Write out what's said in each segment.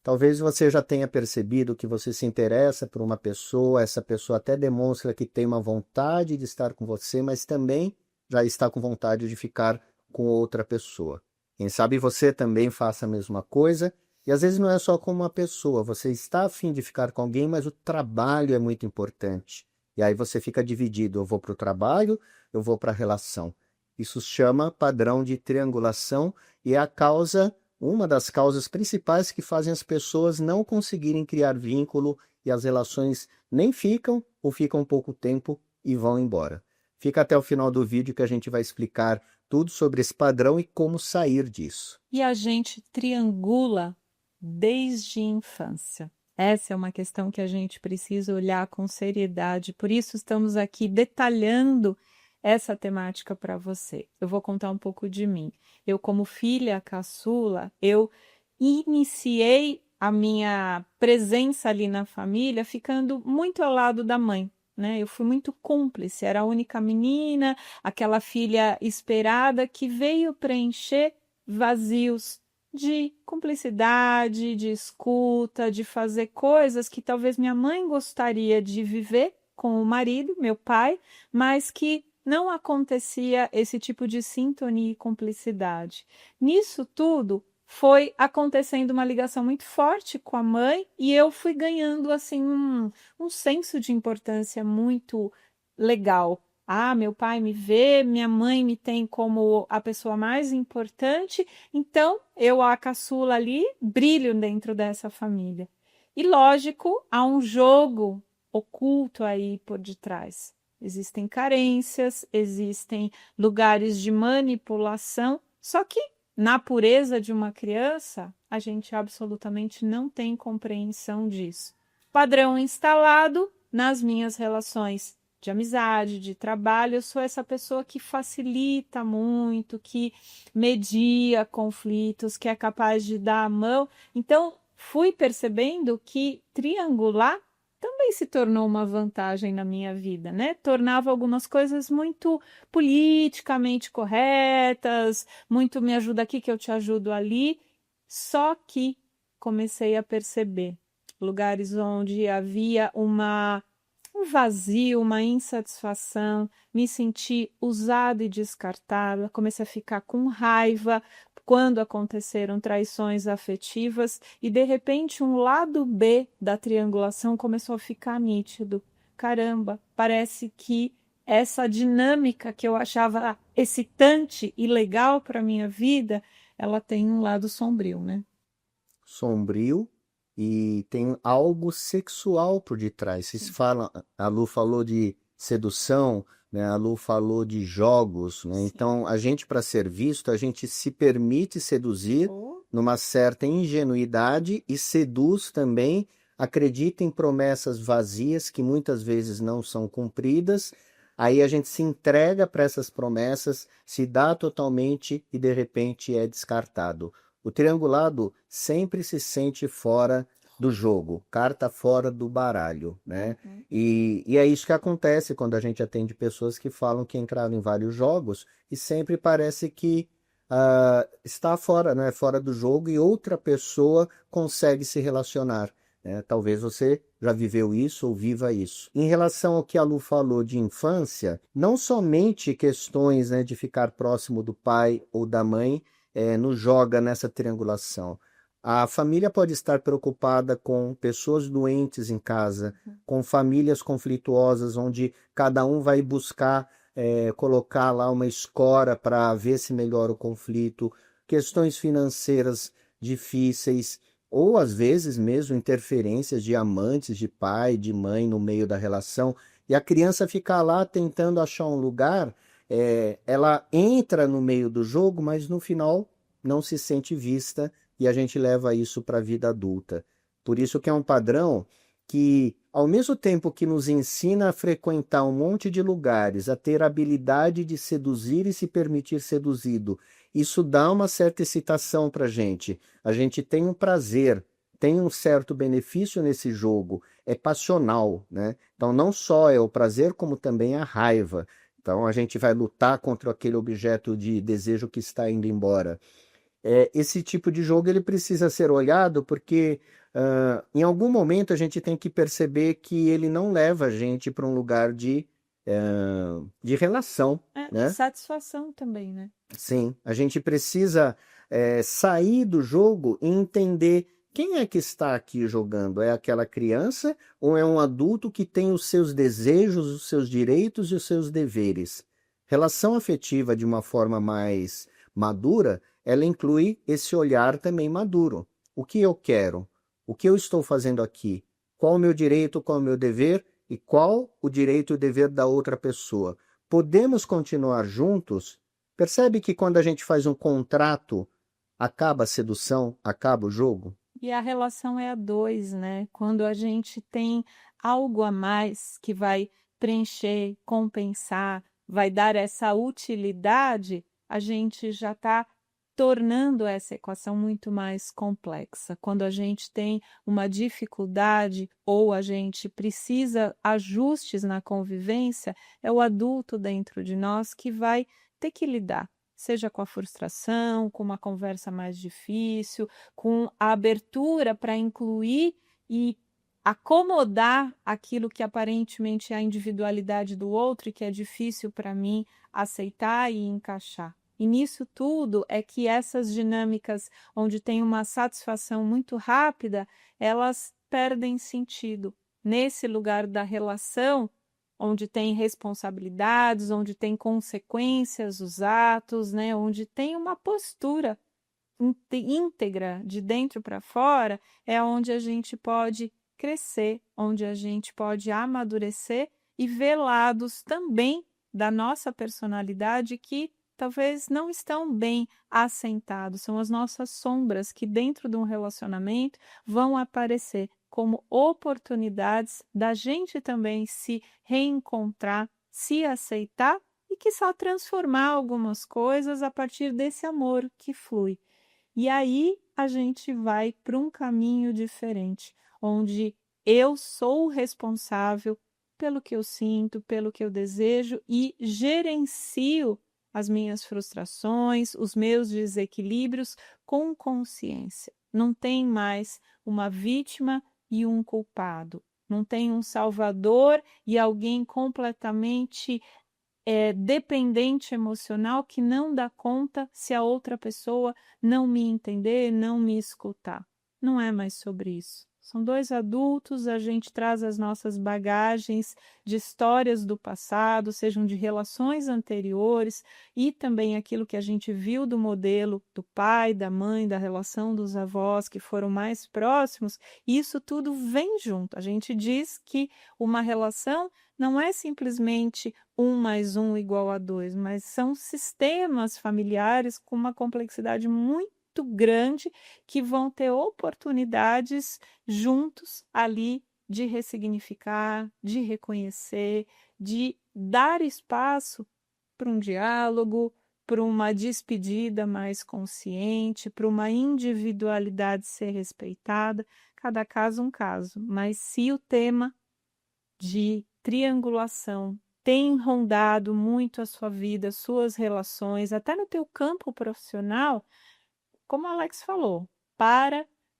Talvez você já tenha percebido que você se interessa por uma pessoa, essa pessoa até demonstra que tem uma vontade de estar com você, mas também já está com vontade de ficar com outra pessoa. Quem sabe você também faça a mesma coisa, e às vezes não é só com uma pessoa, você está a fim de ficar com alguém, mas o trabalho é muito importante. E aí você fica dividido, eu vou para o trabalho, eu vou para a relação. Isso se chama padrão de triangulação e é uma das causas principais que fazem as pessoas não conseguirem criar vínculo e as relações nem ficam ou ficam pouco tempo e vão embora. Fica até o final do vídeo que a gente vai explicar tudo sobre esse padrão e como sair disso. E a gente triangula desde a infância. Essa é uma questão que a gente precisa olhar com seriedade, por isso estamos aqui detalhando essa temática para você. Eu vou contar um pouco de mim. Eu, como filha caçula, eu iniciei a minha presença ali na família ficando muito ao lado da mãe, né? Eu fui muito cúmplice, era a única menina, aquela filha esperada que veio preencher vazios de cumplicidade, de escuta, de fazer coisas que talvez minha mãe gostaria de viver com o marido, meu pai, mas que não acontecia esse tipo de sintonia e cumplicidade. Nisso tudo, foi acontecendo uma ligação muito forte com a mãe e eu fui ganhando assim um senso de importância muito legal. Ah, meu pai me vê, minha mãe me tem como a pessoa mais importante, então eu, a caçula ali, brilho dentro dessa família. E lógico, há um jogo oculto aí por detrás. Existem carências, existem lugares de manipulação, só que na pureza de uma criança, a gente absolutamente não tem compreensão disso. Padrão instalado nas minhas relações de amizade, de trabalho, eu sou essa pessoa que facilita muito, que media conflitos, que é capaz de dar a mão. Então, fui percebendo que triangular também se tornou uma vantagem na minha vida, né? Tornava algumas coisas muito politicamente corretas, muito me ajuda aqui que eu te ajudo ali. Só que comecei a perceber lugares onde havia um vazio, uma insatisfação, me senti usada e descartada, comecei a ficar com raiva quando aconteceram traições afetivas e de repente um lado B da triangulação começou a ficar nítido. Caramba, parece que essa dinâmica que eu achava excitante e legal para minha vida, ela tem um lado sombrio, né? Sombrio e tem algo sexual por detrás. Vocês falam, a Lu falou de sedução, né? A Lu falou de jogos, né? Sim. Então, a gente, para ser visto, a gente se permite seduzir Oh, numa certa ingenuidade e seduz também, acredita em promessas vazias que muitas vezes não são cumpridas. Aí a gente se entrega para essas promessas, se dá totalmente e de repente é descartado. O triangulado sempre se sente fora do jogo, carta fora do baralho, né? uhum. E é isso que acontece quando a gente atende pessoas que falam que entraram em vários jogos e sempre parece que está fora, né? Fora do jogo e outra pessoa consegue se relacionar, né? Talvez você já viveu isso ou viva isso. Em relação ao que a Lu falou de infância, não somente questões, né, de ficar próximo do pai ou da mãe, nos joga nessa triangulação. A família pode estar preocupada com pessoas doentes em casa, com famílias conflituosas, onde cada um vai buscar colocar lá uma escora para ver se melhora o conflito, questões financeiras difíceis, ou às vezes mesmo interferências de amantes, de pai, de mãe no meio da relação, e a criança fica lá tentando achar um lugar. Ela entra no meio do jogo, mas no final não se sente vista e a gente leva isso para a vida adulta. Por isso que é um padrão que, ao mesmo tempo que nos ensina a frequentar um monte de lugares, a ter a habilidade de seduzir e se permitir seduzido, isso dá uma certa excitação para a gente. A gente tem um prazer, tem um certo benefício nesse jogo, é passional, né? Então não só é o prazer, como também a raiva. Então a gente vai lutar contra aquele objeto de desejo que está indo embora. Esse tipo de jogo ele precisa ser olhado porque em algum momento a gente tem que perceber que ele não leva a gente para um lugar de relação, De né? satisfação também, né? Sim, a gente precisa sair do jogo e entender quem é que está aqui jogando. É aquela criança ou é um adulto que tem os seus desejos, os seus direitos e os seus deveres? Relação afetiva de uma forma mais madura, ela inclui esse olhar também maduro. O que eu quero? O que eu estou fazendo aqui? Qual o meu direito, qual o meu dever e qual o direito e o dever da outra pessoa? Podemos continuar juntos? Percebe que quando a gente faz um contrato, acaba a sedução, acaba o jogo? E a relação é a dois, né? Quando a gente tem algo a mais que vai preencher, compensar, vai dar essa utilidade, a gente já está tornando essa equação muito mais complexa. Quando a gente tem uma dificuldade ou a gente precisa ajustes na convivência, é o adulto dentro de nós que vai ter que lidar, seja com a frustração, com uma conversa mais difícil, com a abertura para incluir e acomodar aquilo que aparentemente é a individualidade do outro e que é difícil para mim aceitar e encaixar. E nisso tudo é que essas dinâmicas onde tem uma satisfação muito rápida, elas perdem sentido. Nesse lugar da relação, onde tem responsabilidades, onde tem consequências os atos, né? Onde tem uma postura íntegra de dentro para fora, é onde a gente pode crescer, onde a gente pode amadurecer e ver lados também da nossa personalidade que talvez não estão bem assentados, são as nossas sombras que dentro de um relacionamento vão aparecer como oportunidades da gente também se reencontrar, se aceitar e quiçá transformar algumas coisas a partir desse amor que flui. E aí a gente vai para um caminho diferente, onde eu sou o responsável pelo que eu sinto, pelo que eu desejo e gerencio as minhas frustrações, os meus desequilíbrios com consciência. Não tem mais uma vítima e um culpado. Não tem um salvador e alguém completamente dependente emocional que não dá conta se a outra pessoa não me entender, não me escutar. Não é mais sobre isso. São dois adultos, a gente traz as nossas bagagens de histórias do passado, sejam de relações anteriores e também aquilo que a gente viu do modelo do pai, da mãe, da relação dos avós que foram mais próximos, e isso tudo vem junto. A gente diz que uma relação não é simplesmente 1 mais 1 igual a 2, mas são sistemas familiares com uma complexidade muito grande que vão ter oportunidades juntos ali de ressignificar, de reconhecer, de dar espaço para um diálogo, para uma despedida mais consciente, para uma individualidade ser respeitada, cada caso um caso. Mas se o tema de triangulação tem rondado muito a sua vida, suas relações, até no teu campo profissional, como a Alex falou,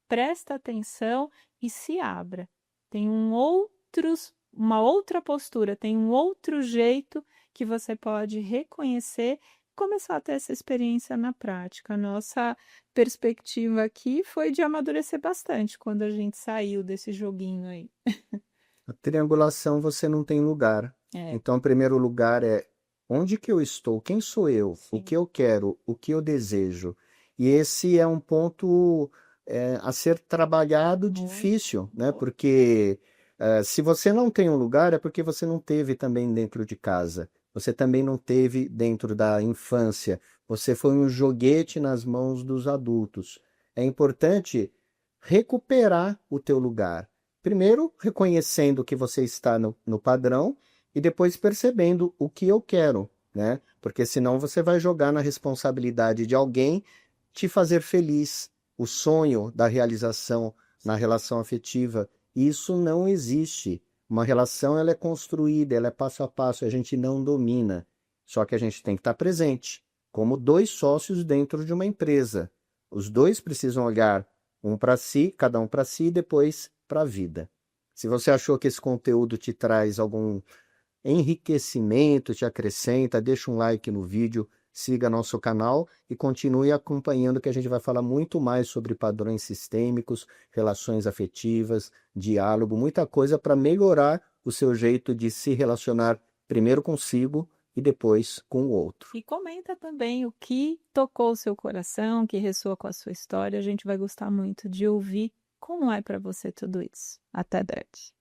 presta atenção e se abra. Tem uma outra postura, tem um outro jeito que você pode reconhecer e começar a ter essa experiência na prática. A nossa perspectiva aqui foi de amadurecer bastante quando a gente saiu desse joguinho aí. A triangulação você não tem lugar. É, Então, o primeiro lugar é onde que eu estou, quem sou eu, o sim. que eu quero, o que eu desejo. E esse é um ponto a ser trabalhado Muito. difícil, né? Porque se você não tem um lugar, é porque você não teve também dentro de casa. Você também não teve dentro da infância. Você foi um joguete nas mãos dos adultos. É importante recuperar o teu lugar. Primeiro, reconhecendo que você está no padrão e depois percebendo o que eu quero, né? Porque senão você vai jogar na responsabilidade de alguém te fazer feliz. O sonho da realização na relação afetiva, isso não existe. Uma relação ela é construída, ela é passo a passo, a gente não domina. Só que a gente tem que estar presente, como dois sócios dentro de uma empresa. Os dois precisam olhar um para si, cada um para si e depois para a vida. Se você achou que esse conteúdo te traz algum enriquecimento, te acrescenta, deixa um like no vídeo, siga nosso canal e continue acompanhando que a gente vai falar muito mais sobre padrões sistêmicos, relações afetivas, diálogo, muita coisa para melhorar o seu jeito de se relacionar primeiro consigo e depois com o outro. E comenta também o que tocou o seu coração, que ressoa com a sua história. A gente vai gostar muito de ouvir como é para você tudo isso. Até breve.